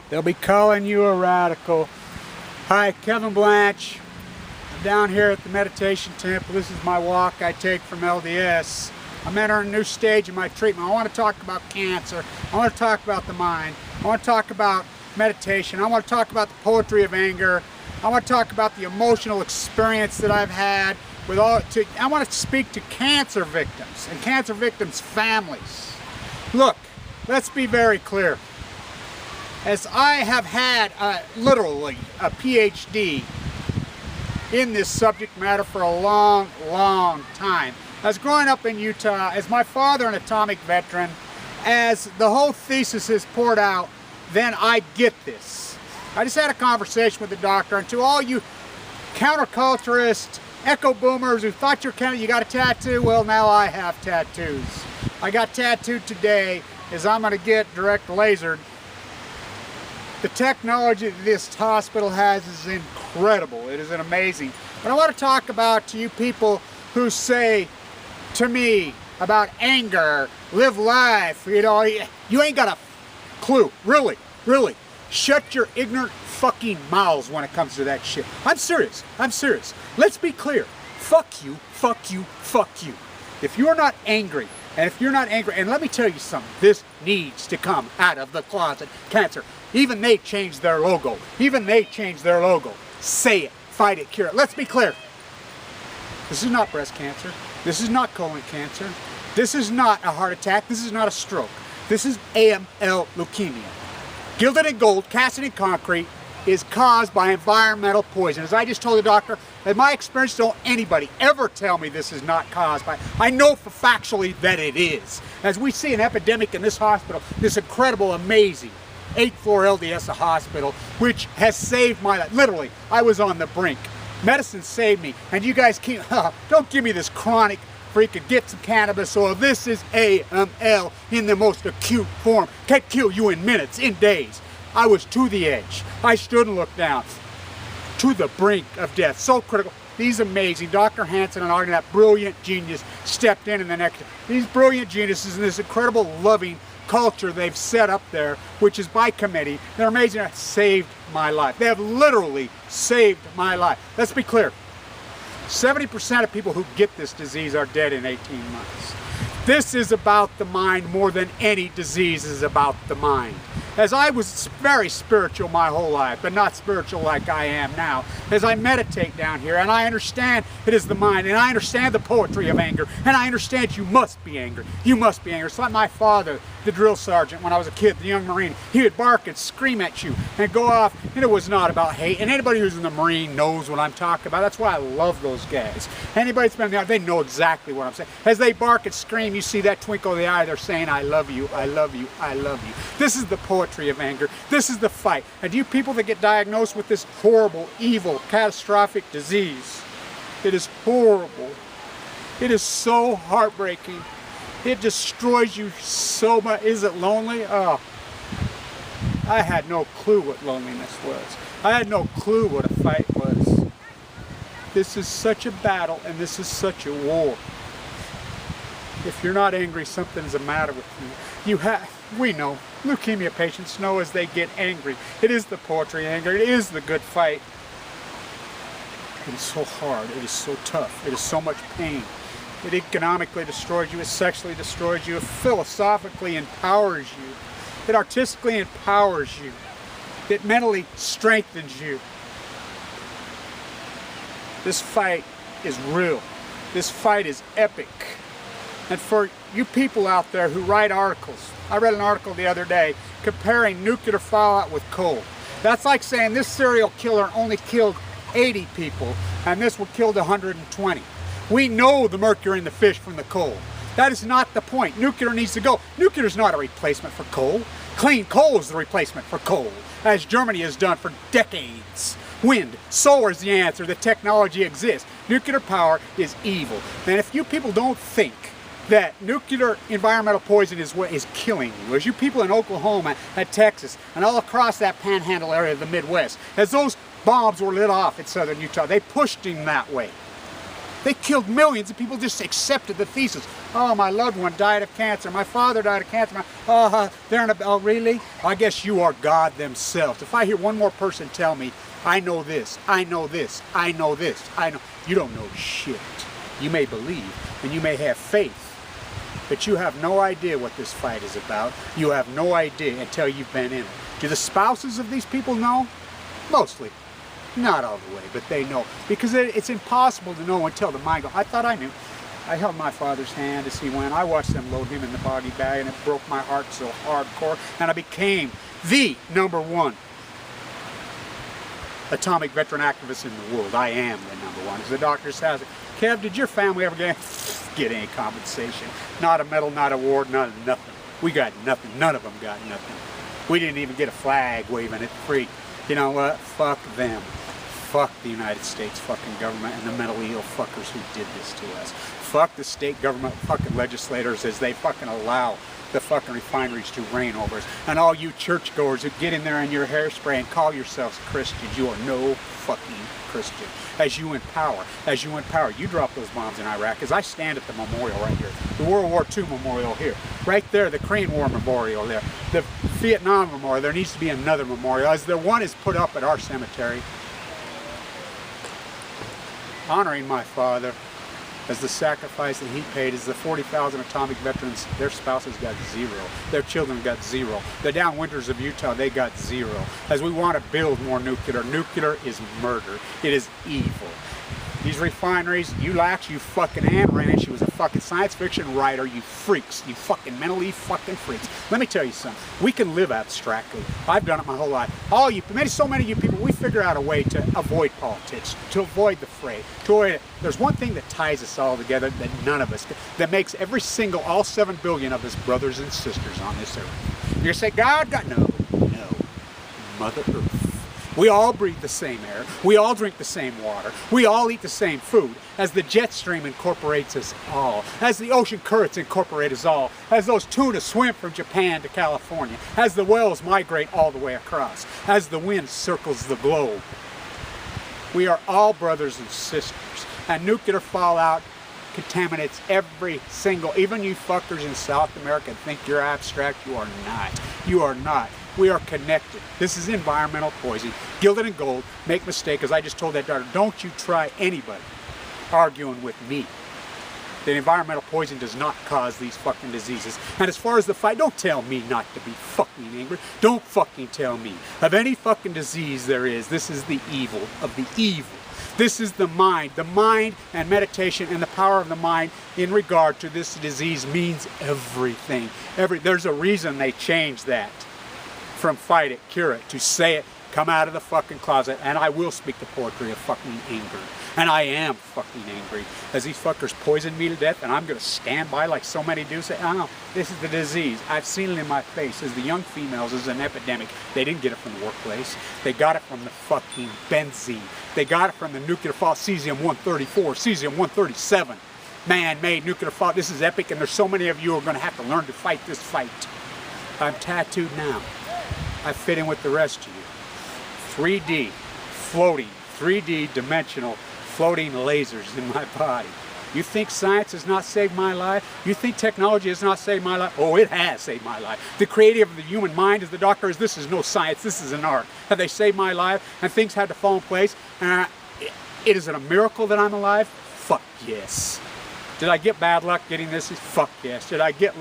They'll be calling you a radical. Hi, Kevin Blanch. I'm down here at the meditation temple. This is my walk I take from LDS. I'm entering a new stage in my treatment. I want to talk about cancer. I want to talk about the mind. I want to talk about meditation. I want to talk about the poetry of anger. I want to talk about the emotional experience that I've had with I want to speak to cancer victims and cancer victims' families. Look, let's be very clear. As I have had literally a PhD in this subject matter for a long, long time. As growing up in Utah, as my father an atomic veteran, as the whole thesis is poured out, then I get this. I just had a conversation with the doctor, and to all you counterculturists, echo boomers who thought you got a tattoo, well, now I have tattoos. I got tattooed today as I'm going to get direct lasered. The technology that this hospital has is incredible. It is amazing. But I want to talk about to you people who say to me about anger, live life, you know, you ain't got a clue. Really, really. Shut your ignorant fucking mouths when it comes to that shit. I'm serious. I'm serious. Let's be clear. Fuck you, fuck you, fuck you. If you're not angry, and if you're not angry, and let me tell you something, this needs to come out of the closet. Cancer. Even they changed their logo. Even they changed their logo. Say it. Fight it. Cure it. Let's be clear. This is not breast cancer. This is not colon cancer. This is not a heart attack. This is not a stroke. This is AML leukemia. Gilded in gold, cast in concrete, is caused by environmental poison. As I just told the doctor, in my experience, don't anybody ever tell me this is not caused by. I know for factually that it is. As we see an epidemic in this hospital, this incredible, amazing 8th floor LDS hospital, which has saved my life. Literally, I was on the brink. Medicine saved me, and you guys keep, don't give me this chronic freaking get some cannabis oil. This is AML in the most acute form. Can kill you in minutes, in days. I was to the edge. I stood and looked down to the brink of death. So critical. These amazing, Dr. Hansen and Arden, that brilliant genius, stepped in the next. These brilliant geniuses and this incredible loving culture they've set up there, which is by committee, they're amazing. That saved my life. They have literally saved my life. Let's be clear. 70% of people who get this disease are dead in 18 months. This is about the mind more than any disease is about the mind. As I was very spiritual my whole life, but not spiritual like I am now, as I meditate down here, and I understand it is the mind, and I understand the poetry of anger, and I understand you must be angry. You must be angry. It's like my father, the drill sergeant, when I was a kid, the young Marine, he would bark and scream at you and go off, and it was not about hate. And anybody who's in the Marine knows what I'm talking about. That's why I love those guys. Anybody that's been there, they know exactly what I'm saying. As they bark and scream, you see that twinkle of the eye, they're saying, I love you, I love you, I love you. This is the poetry of anger. This is the fight. And you people that get diagnosed with this horrible, evil, catastrophic disease, it is horrible. It is so heartbreaking. It destroys you so much. Is it lonely? Oh, I had no clue what loneliness was. I had no clue what a fight was. This is such a battle, and this is such a war. If you're not angry, something is the matter with you. We know, leukemia patients know as they get angry. It is the poetry of anger. It is the good fight. It is so hard. It is so tough. It is so much pain. It economically destroys you. It sexually destroys you. It philosophically empowers you. It artistically empowers you. It mentally strengthens you. This fight is real. This fight is epic. And for you people out there who write articles, I read an article the other day comparing nuclear fallout with coal. That's like saying this serial killer only killed 80 people and this one killed 120. We know the mercury in the fish from the coal. That is not the point. Nuclear needs to go. Nuclear is not a replacement for coal. Clean coal is the replacement for coal, as Germany has done for decades. Wind, solar is the answer. The technology exists. Nuclear power is evil. And if you people don't think that nuclear environmental poison is what is killing you, as you people in Oklahoma and Texas and all across that panhandle area of the Midwest, as those bombs were lit off in southern Utah, they pushed him that way. They killed millions and people just accepted the thesis. Oh, my loved one died of cancer. My father died of cancer. They're in a, oh, really? I guess you are God themselves. If I hear one more person tell me, I know this, I know this, I know this, I know. You don't know shit. You may believe and you may have faith, but you have no idea what this fight is about. You have no idea until you've been in it. Do the spouses of these people know? Mostly. Not all the way, but they know. Because it's impossible to know until the mind goes, I thought I knew. I held my father's hand as he went. I watched them load him in the body bag, and it broke my heart so hardcore. And I became the #1 atomic veteran activist in the world. I am the #1. As the doctor says, Kev, did your family ever get any compensation? Not a medal, not a award, not nothing. We got nothing. None of them got nothing. We didn't even get a flag waving at the free. You know what? Fuck them. Fuck the United States fucking government and the mentally ill fuckers who did this to us. Fuck the state government fucking legislators as they fucking allow the fucking refineries to reign over us. And all you churchgoers who get in there in your hairspray and call yourselves Christians, you are no fucking Christian. As you in power, you drop those bombs in Iraq. As I stand at the memorial right here, the World War II memorial here, right there, the Korean War memorial there, the Vietnam memorial, there needs to be another memorial. As the one is put up at our cemetery, honoring my father as the sacrifice that he paid, as the 40,000 atomic veterans, their spouses got 0. Their children got 0. The downwinters of Utah, they got 0. As we want to build more nuclear is murder. It is evil. These refineries, you lax, you fucking Anne Rand, she was a fucking science fiction writer, you freaks, you fucking mentally fucking freaks. Let me tell you something, we can live abstractly. I've done it my whole life. All you, so many of you people, we figure out a way to avoid politics, to avoid the fray, to avoid it. There's one thing that ties us all together that none of us, that makes every single, all 7 billion of us brothers and sisters on this earth. You're gonna say, God, no, Mother Earth. We all breathe the same air, we all drink the same water, we all eat the same food, as the jet stream incorporates us all, as the ocean currents incorporate us all, as those tuna swim from Japan to California, as the whales migrate all the way across, as the wind circles the globe. We are all brothers and sisters, and nuclear fallout contaminates every single, even you fuckers in South America think you're abstract, you are not. You are not. We are connected. This is environmental poison. Gilded and gold. Make mistake, as I just told that daughter, don't you try anybody arguing with me. The environmental poison does not cause these fucking diseases. And as far as the fight, don't tell me not to be fucking angry. Don't fucking tell me. Of any fucking disease there is, this is the evil of the evil. This is the mind. The mind and meditation and the power of the mind in regard to this disease means everything. There's a reason they changed that from fight it, cure it, to say it, come out of the fucking closet, and I will speak the poetry of fucking anger. And I am fucking angry as these fuckers poison me to death, and I'm going to stand by like so many do. Say, oh, this is the disease. I've seen it in my face. As the young females, is an epidemic. They didn't get it from the workplace. They got it from the fucking benzene. They got it from the nuclear fallout, cesium-134, cesium-137. Man-made nuclear fallout. This is epic, and there's so many of you who are going to have to learn to fight this fight. I'm tattooed now. I fit in with the rest of you. 3D, floating, 3D dimensional, floating lasers in my body. You think science has not saved my life? You think technology has not saved my life? Oh, it has saved my life. The creative of the human mind, as the doctor is, this is no science, this is an art. Have they saved my life? And things had to fall in place? Is it a miracle that I'm alive? Fuck yes. Did I get bad luck getting this? Fuck yes. Did I get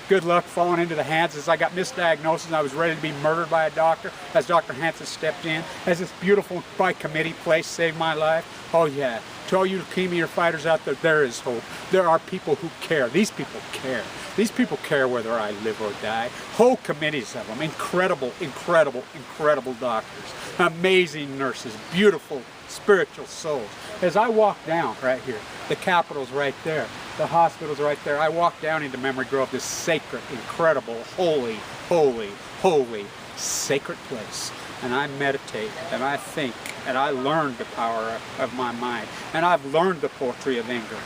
good luck falling into the hands as I got misdiagnosed and I was ready to be murdered by a doctor, as Dr. Hansen stepped in, as this beautiful by committee place saved my life? Oh yeah. To all you leukemia fighters out there, there is hope. There are people who care. These people care. These people care whether I live or die. Whole committees of them. Incredible, incredible, incredible doctors. Amazing nurses. Beautiful, spiritual souls. As I walk down right here, the Capitol's right there. The hospital's right there. I walk down into Memory Grove, this sacred, incredible, holy, holy, holy, sacred place. And I meditate, and I think, and I learn the power of my mind. And I've learned the poetry of anger.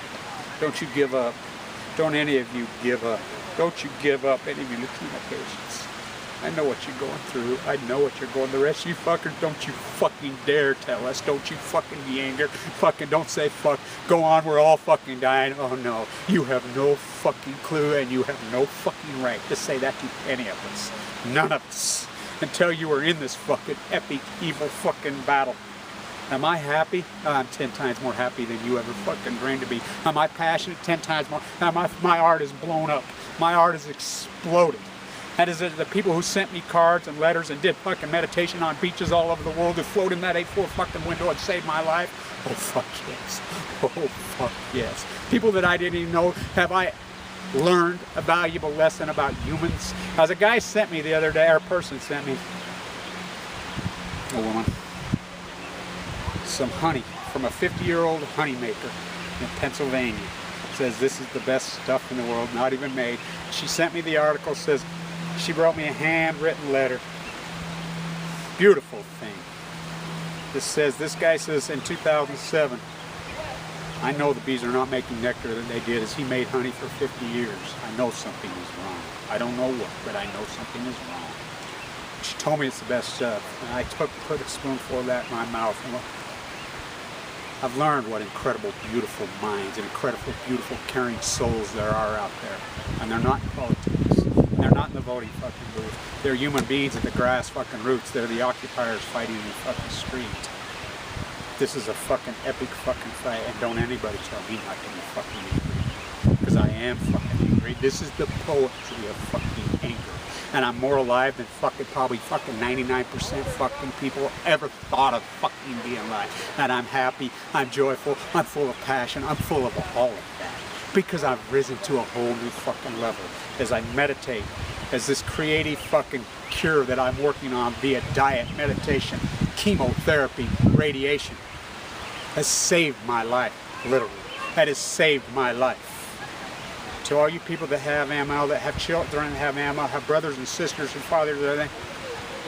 Don't you give up. Don't any of you give up. Don't you give up, any of you leukemia patients. I know what you're going through. I know what you're going. The rest of you fuckers, don't you fucking dare tell us. Don't you fucking be angry. Fucking don't say fuck. Go on, we're all fucking dying. Oh no. You have no fucking clue and you have no fucking right to say that to any of us. None of us. Until you are in this fucking epic, evil fucking battle. Am I happy? I'm 10 times more happy than you ever fucking dreamed to be. Am I passionate? 10 times more. My art is blown up. My art is exploded. That is the people who sent me cards and letters and did fucking meditation on beaches all over the world who float in that 8-4 fucking window and saved my life. Oh fuck yes. Oh fuck yes. People that I didn't even know. Have I learned a valuable lesson about humans? As a guy sent me the other day, or a person sent me, a woman, some honey from a 50-year-old honey maker in Pennsylvania. Says this is the best stuff in the world, not even made. She sent me the article, says she wrote me a handwritten letter. Beautiful thing. This guy says in 2007, I know the bees are not making nectar that they did as he made honey for 50 years. I know something is wrong. I don't know what, but I know something is wrong. She told me it's the best stuff, and I put a spoonful of that in my mouth. And I've learned what incredible, beautiful minds and incredible, beautiful, caring souls there are out there. And they're not in politics. They're not in the voting fucking booth. They're human beings at the grass fucking roots. They're the occupiers fighting in the fucking street. This is a fucking epic fucking fight, and don't anybody tell me not to be fucking angry. Because I am fucking angry. This is the poetry of fucking anger. And I'm more alive than probably fucking 99% fucking people ever thought of fucking being alive. And I'm happy, I'm joyful, I'm full of passion, I'm full of all of that. Because I've risen to a whole new fucking level as I meditate, as this creative fucking cure that I'm working on via diet, meditation, chemotherapy, radiation, has saved my life, literally. That has saved my life. To all you people that have AML, that have children that have AML, have brothers and sisters and fathers and everything,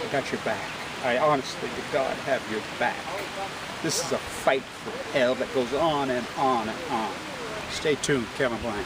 I got your back. I honestly, to God, have your back. This is a fight for hell that goes on and on and on. Stay tuned, Kevin Blanch.